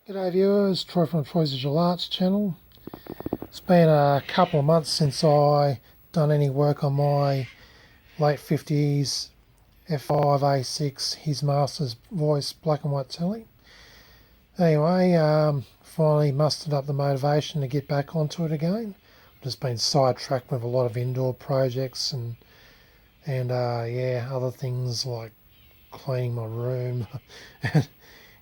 G'day viewers, Troy from Troy's Visual Arts channel. It's been a couple of months since I done any work on my late 50s F5A6 His Master's Voice black and white telly. Anyway, finally mustered up the motivation to get back onto it again. Just been sidetracked with a lot of indoor projects and other things like cleaning my room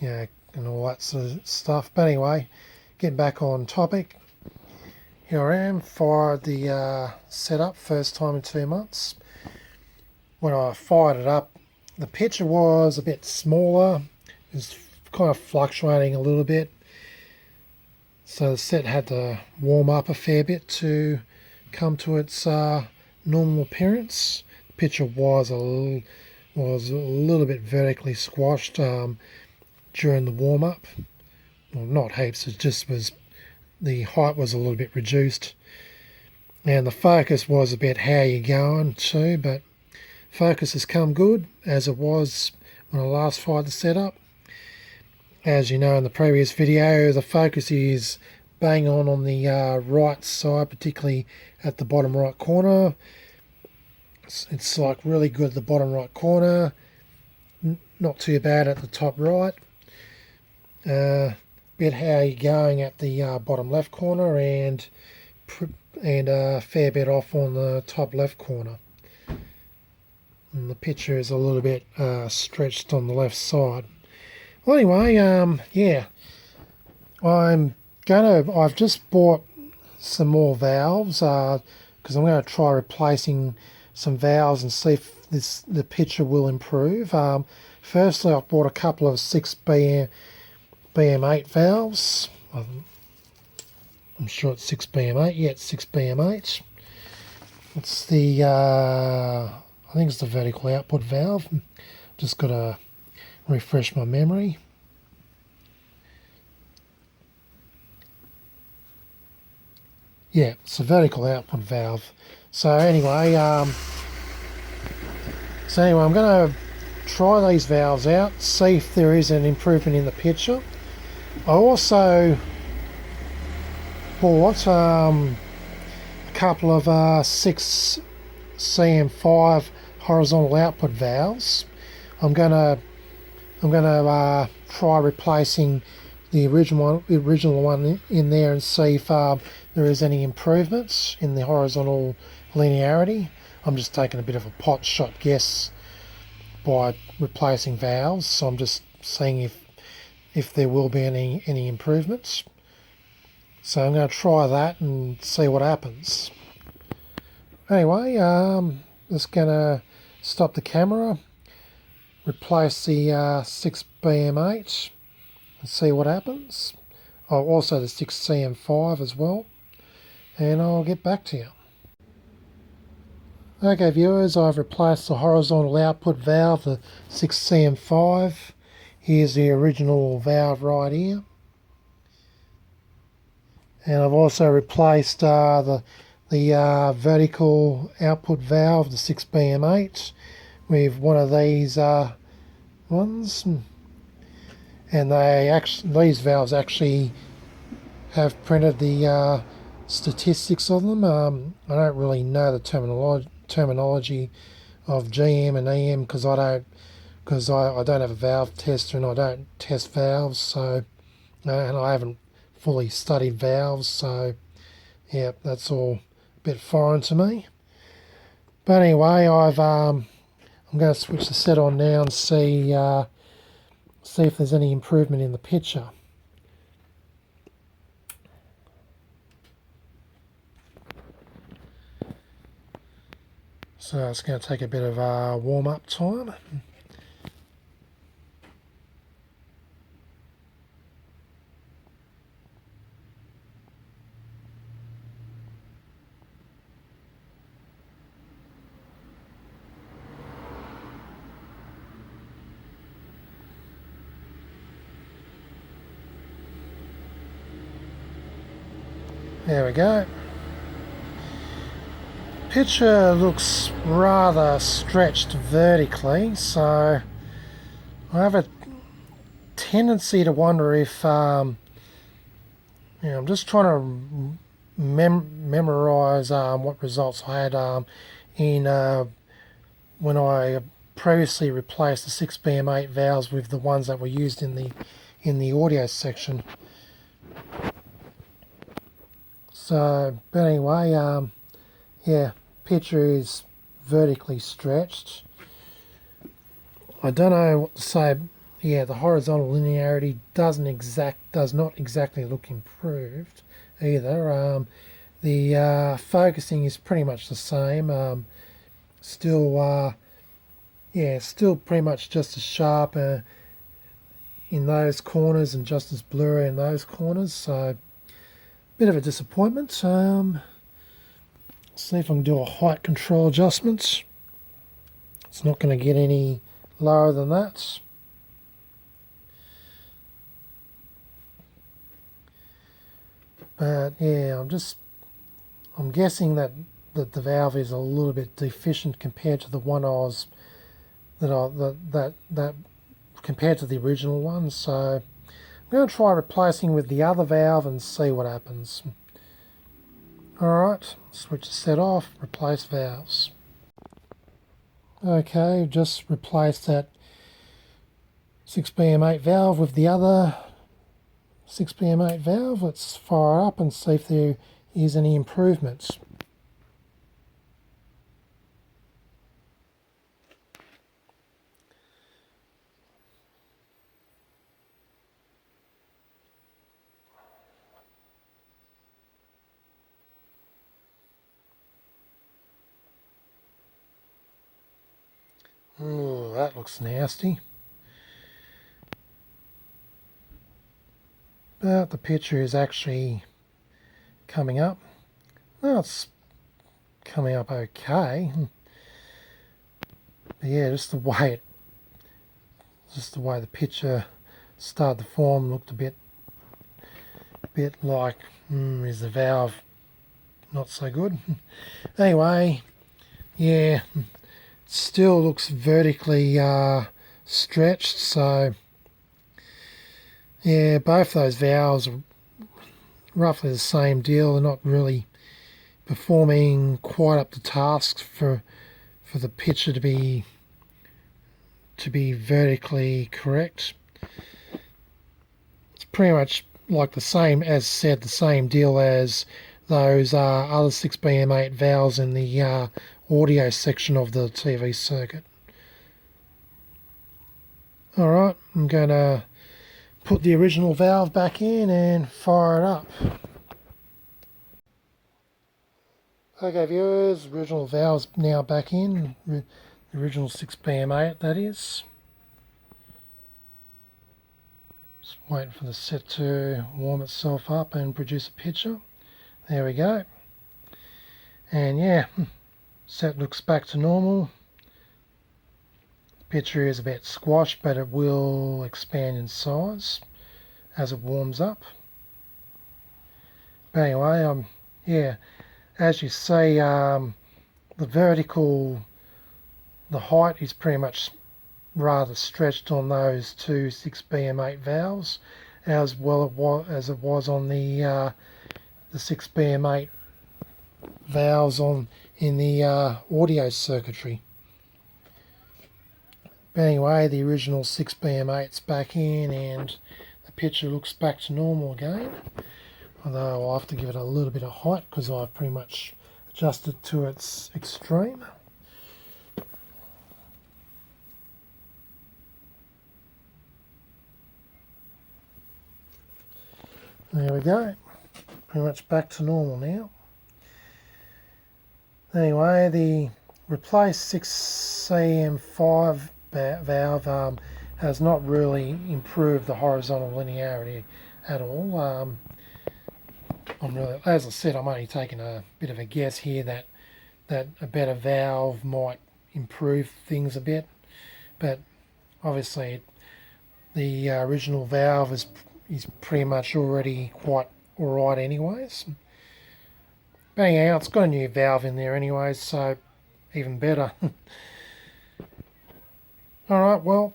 and and all that sort of stuff. But anyway, getting back on topic, here I am, fired the setup, first time in 2 months. When I fired it up, the picture was a bit smaller, it was kind of fluctuating a little bit, so the set had to warm up a fair bit to come to its normal appearance. The picture was a little bit vertically squashed during the warm-up. Well, not heaps, it just was, the height was a little bit reduced, and the focus was a bit how you going too, but focus has come good as it was when I last fired the setup. As you know in the previous video, the focus is bang on the right side, particularly at the bottom right corner. It's like really good at the bottom right corner, not too bad at the top right. Bit how you're going at the bottom left corner, and a fair bit off on the top left corner. And the picture is a little bit stretched on the left side. Well, anyway, I've just bought some more valves because I'm going to try replacing some valves and see if the picture will improve. Firstly, I bought a couple of 6 BM8 valves. I'm sure it's 6 BM8. Yeah, it's 6 BM8. It's the I think it's the vertical output valve. Just got to refresh my memory. Yeah, it's a vertical output valve. So anyway, I'm going to try these valves out, see if there is an improvement in the picture. I also bought a couple of 6 CM5 horizontal output valves. I'm gonna try replacing the original one in there and see if there is any improvements in the horizontal linearity. I'm just taking a bit of a pot shot guess by replacing valves, so I'm just seeing if there will be any improvements. So I'm going to try that and see what happens. Anyway, just going to stop the camera, replace the 6 BM8 and see what happens. Oh, also the 6 CM5 as well, and I'll get back to you. Okay viewers, I've replaced the horizontal output valve, the 6 CM5. Here's the original valve right here. And I've also replaced the vertical output valve, the 6 BM8, with one of these ones. And these valves actually have printed the statistics of them. I don't really know the terminology of GM and EM because I don't have a valve tester and I don't test valves, so and I haven't fully studied valves, so yeah, that's all a bit foreign to me. But anyway, I'm going to switch the set on now and see if there's any improvement in the picture. So it's going to take a bit of warm-up time. There we go. Picture looks rather stretched vertically, so I have a tendency to wonder if I'm just trying to memorize what results I had in when I previously replaced the 6BM8 valves with the ones that were used in the audio section. So, but anyway, yeah, picture is vertically stretched. I don't know what to say. Yeah, the horizontal linearity does not exactly look improved either. The focusing is pretty much the same. Still, still pretty much just as sharp in those corners and just as blurry in those corners. So, bit of a disappointment. See if I can do a height control adjustment. It's not going to get any lower than that. But yeah, I'm guessing that the valve is a little bit deficient compared to the one that compared to the original one. So I'm going to try replacing with the other valve and see what happens. Alright, switch the set off, replace valves. Okay, just replace that 6BM8 valve with the other 6BM8 valve. Let's fire up and see if there is any improvements. Oh, that looks nasty. But the picture is actually coming up. No, it's coming up okay. But yeah, just the way the picture started to form looked a bit like, is the valve not so good? Anyway, yeah, still looks vertically stretched. So yeah, both those valves are roughly the same deal. They're not really performing quite up to task for the picture to be vertically correct. It's pretty much like the same, as said, the same deal as those other 6BM8 valves in the audio section of the TV circuit. Alright, I'm going to put the original valve back in and fire it up. Okay viewers, original valve's now back in, the original 6BM8 that is. Just waiting for the set to warm itself up and produce a picture. There we go. And yeah, set looks back to normal. The picture is a bit squashed, but it will expand in size as it warms up. But anyway, yeah, as you see, the height is pretty much rather stretched on those two 6BM8 valves, as well as it was on the 6BM8 valves in the audio circuitry. But anyway, the original 6BM8's back in and the picture looks back to normal again. Although I'll have to give it a little bit of height because I've pretty much adjusted to its extreme. There we go. Pretty much back to normal now. Anyway, the replaced 6CM5 valve has not really improved the horizontal linearity at all. As I said, I'm only taking a bit of a guess here that a better valve might improve things a bit, but obviously the original valve is pretty much already quite alright anyways. But anyhow, it's got a new valve in there anyways, so even better. Alright, well,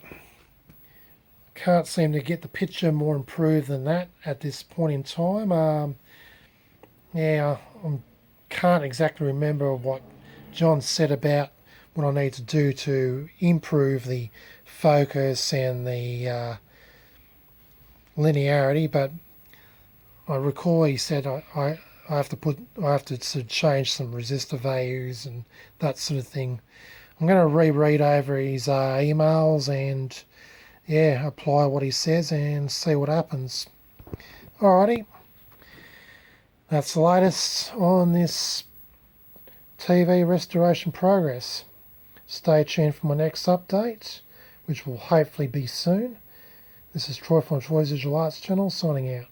Can't seem to get the picture more improved than that at this point in time. Yeah, I can't exactly remember what John said about what I need to do to improve the focus and the linearity, but I recall he said I have to sort of change some resistor values and that sort of thing. I'm going to reread over his emails and yeah, apply what he says and see what happens. Alrighty, that's the latest on this TV restoration progress. Stay tuned for my next update, which will hopefully be soon. This is Troy from Troy's Visual Arts channel signing out.